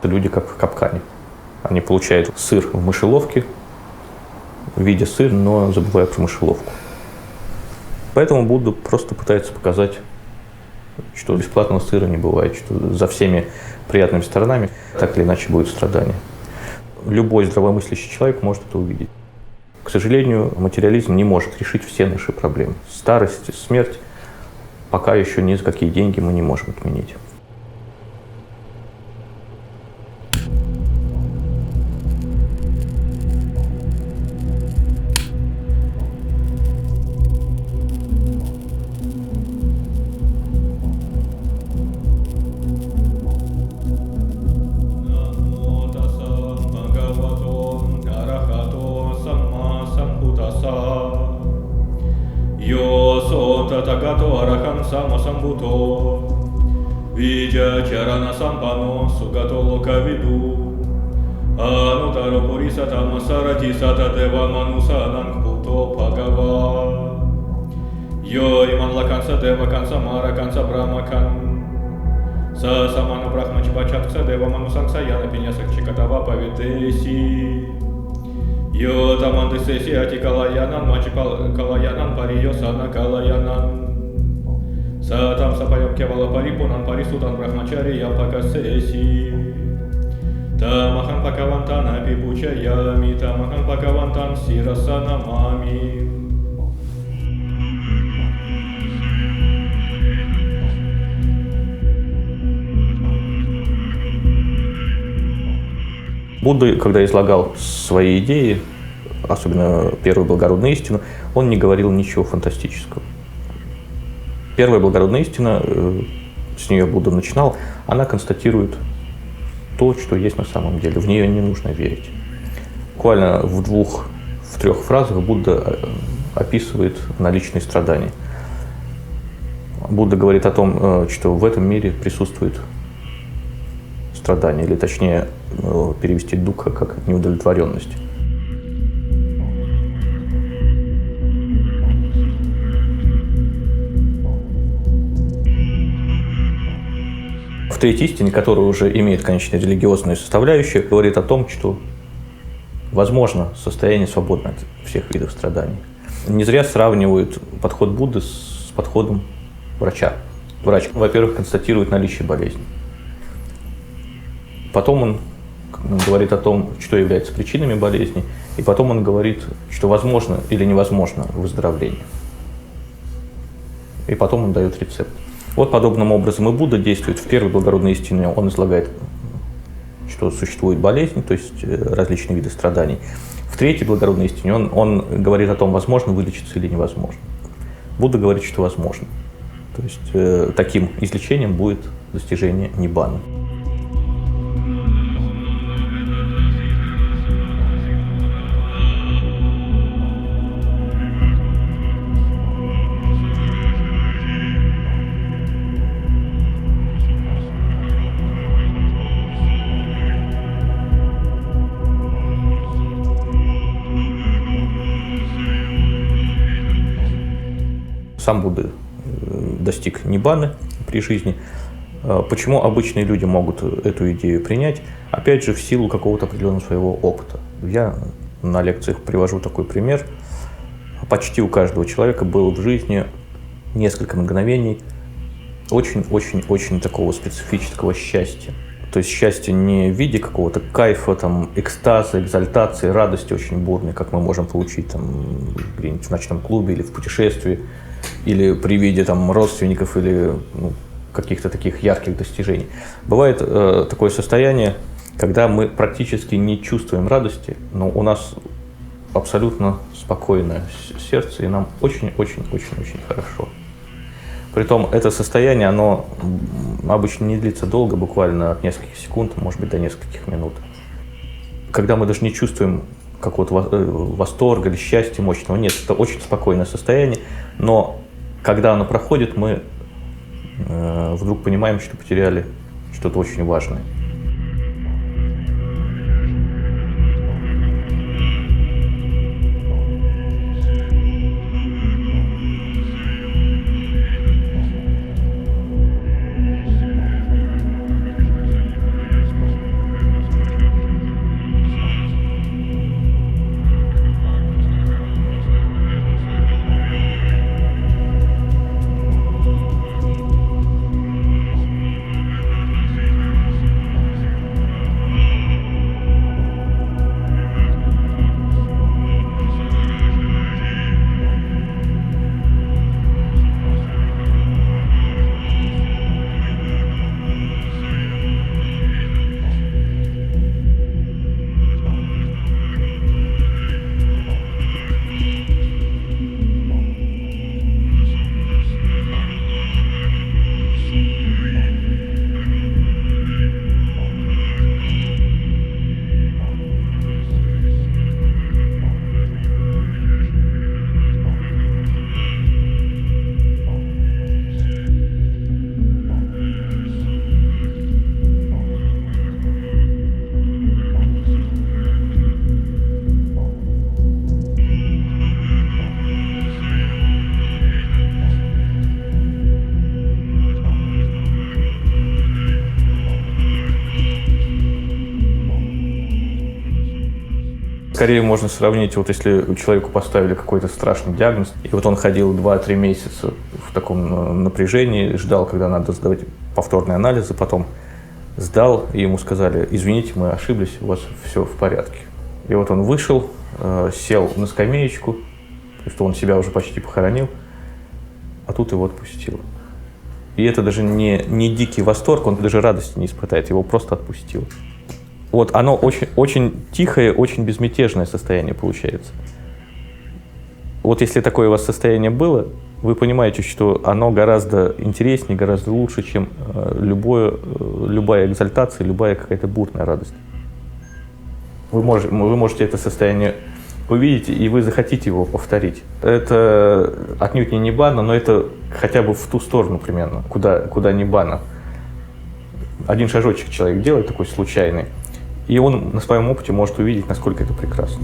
Люди как в капкане. Они получают сыр в мышеловке, видя сыр, но забывают про мышеловку. Поэтому Будда просто пытается показать, что бесплатного сыра не бывает, что за всеми приятными сторонами так или иначе будет страдание. Любой здравомыслящий человек может это увидеть. К сожалению, материализм не может решить все наши проблемы. Старость, смерть пока еще ни за какие деньги мы не можем отменить. Татагато арахам самасамбуто, видя чарана сампано сугато локавиду, анутаро пурисата масарати сата дева мануса нангпуто пагава, йо иман лаканса дева канса мара канса брамакан, са самана брахмачи бачаткса дева манусанкса яна пинясак чикатава павитеси. Yo tamante sesi ati kalayanan machi kalayanan pariyo sana kalayanan satam sapayam kevala paripunan parisudan brahmachari yapaka sesi tamahan pakavantana pipucha yami tamahan pakavantan sirasana mami. Будда, когда излагал свои идеи, особенно первую благородную истину, он не говорил ничего фантастического. Первая благородная истина, с нее Будда начинал, она констатирует то, что есть на самом деле. В нее не нужно верить. Буквально в 2-3 фразах Будда описывает наличные страдания. Будда говорит о том, что в этом мире присутствует страдание, или точнее перевести духа как неудовлетворенность. В третьей истине, которая уже имеет, конечно, религиозную составляющую, говорит о том, что возможно состояние свободно от всех видов страданий. Не зря сравнивают подход Будды с подходом врача. Врач, во-первых, констатирует наличие болезни. Потом он говорит о том, что является причинами болезни, и потом он говорит, что возможно или невозможно выздоровление. И потом он дает рецепт. Вот подобным образом и Будда действует. В первой благородной истине он излагает, что существует болезнь, то есть различные виды страданий. В третьей благородной истине он говорит о том, возможно вылечиться или невозможно. Будда говорит, что возможно. То есть таким излечением будет достижение ниббаны. Сам Будда достиг ниббаны при жизни. Почему обычные люди могут эту идею принять? Опять же, в силу какого-то определенного своего опыта. Я на лекциях привожу такой пример. Почти у каждого человека было в жизни несколько мгновений очень-очень-очень такого специфического счастья. То есть счастье не в виде какого-то кайфа, там, экстаза, экзальтации, радости очень бурной, как мы можем получить там, где-нибудь в ночном клубе или в путешествии, или при виде там, родственников или каких-то таких ярких достижений. Бывает такое состояние, когда мы практически не чувствуем радости, но у нас абсолютно спокойное сердце, и нам очень-очень-очень-очень хорошо. Притом это состояние, оно обычно не длится долго, буквально от нескольких секунд, может быть, до нескольких минут. Когда мы даже не чувствуем какого-то восторга или счастья мощного, нет, это очень спокойное состояние, но когда оно проходит, мы вдруг понимаем, что потеряли что-то очень важное. скорее можно сравнить, вот если человеку поставили какой-то страшный диагноз, и вот он ходил 2-3 месяца в таком напряжении, ждал, когда надо сдавать повторные анализы, потом сдал, и ему сказали: извините, мы ошиблись, у вас все в порядке. И вот он вышел, сел на скамеечку, то есть он себя уже почти похоронил, а тут его отпустило. И это даже не дикий восторг, он даже радости не испытает, его просто отпустило. Вот оно очень, очень тихое, очень безмятежное состояние получается. Вот если такое у вас состояние было, вы понимаете, что оно гораздо интереснее, гораздо лучше, чем любая экзальтация, любая какая-то бурная радость. Вы можете это состояние увидеть, и вы захотите его повторить. Это отнюдь не ниббана, но это хотя бы в ту сторону примерно, куда ниббана. Один шажочек человек делает такой случайный, и он на своем опыте может увидеть, насколько это прекрасно.